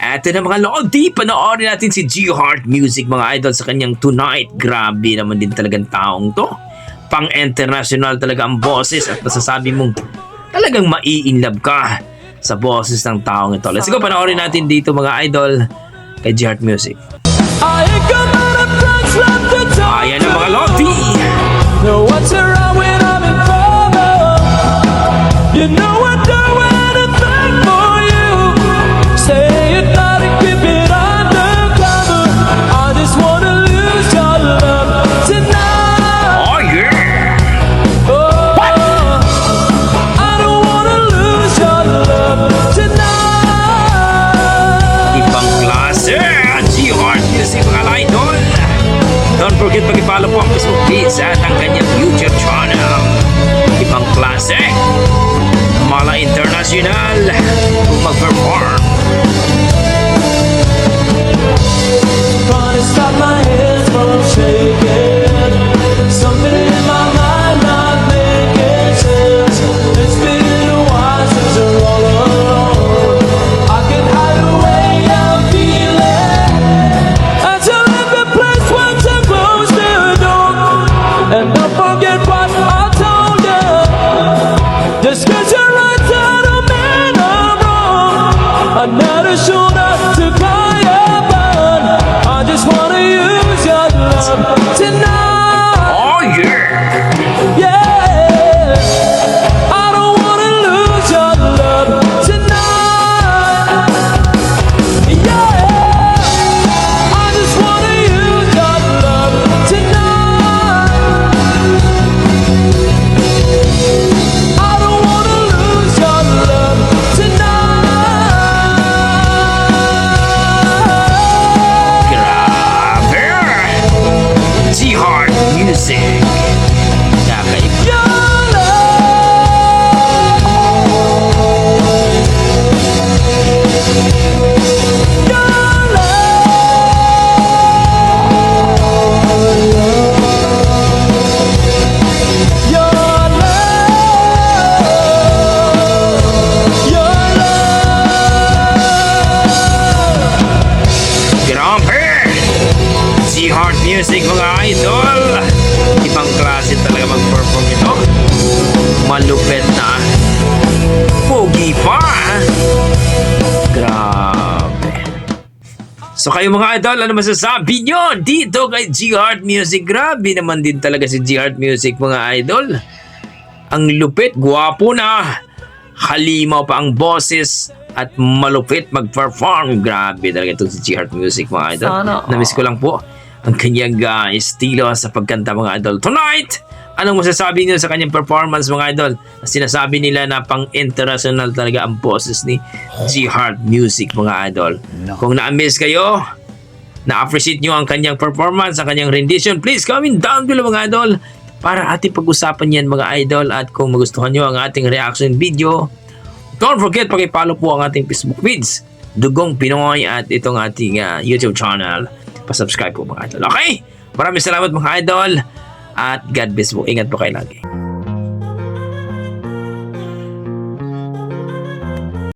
Eto na mga lodi, panoorin natin si G Heart Music mga idol sa kanyang Tonight. Grabe naman din talagang taong to. Pang-international talaga ang boses at masasabi mong talagang mai-inlove ka sa boses ng taong ito. Let's go, panoorin natin dito mga idol kay G Heart Music. Ayan na mga lodi. No, what's around when I'm in trouble? You know I do anything for you. Say it loud and keep it undercover. I just wanna lose your love tonight. Oh yeah! Oh, I don't wanna lose your love tonight. Ibang klase, G Heart Music mga idol. Don't forget mag-follow po ang Facebook page at ang kanyang YouTube channel. Ibang klase, mala international kung mag-perform. Trying to stop my hands from shaking. Something in my mind not making sense. It's been a while since you're all alone. I can hide away I'm feeling until every place when to close the door. And don't forget what I told you. Just 'cause you're right, that don't mean I'm wrong. I'm not a shoulder to cry upon. I just wanna use your love tonight. Oh yeah! Yeah, I don't wanna lose your love tonight. Yeah, I just wanna use your love tonight. I don't wanna lose your love tonight. Grabe! G Heart Music. Kakaiba. Your Grabe! G Heart Music mga idol. Ibang klase talaga mag-perform ito. Malupet na. Pogi pa. Grabe. So kayo mga idol, ano masasabi nyo dito kay G Heart Music? Grabe naman din talaga si G Heart Music mga idol. Ang lupit, gwapo na. Halimaw pa ang boses at malupit mag-perform. Grabe talaga itong si G Heart Music mga idol. Sana all. Namiss ko lang po ang kanyang estilo sa pagkanta mga idol. Tonight, anong masasabi niyo sa kanyang performance mga idol? Sinasabi nila na pang-international talaga ang boses ni G Heart Music mga idol. Kung na-miss kayo, na-appreciate nyo ang kanyang performance, ang kanyang rendition, please comment down below mga idol para ating pag-usapan yan mga idol. At kung magustuhan nyo ang ating reaction video, don't forget paki-follow po ang ating Facebook page, Dugong Pinoy, at itong ating YouTube channel. Pa-subscribe po mga idol. Okay? Maraming salamat mga idol at God bless po. Ingat po kayo lagi.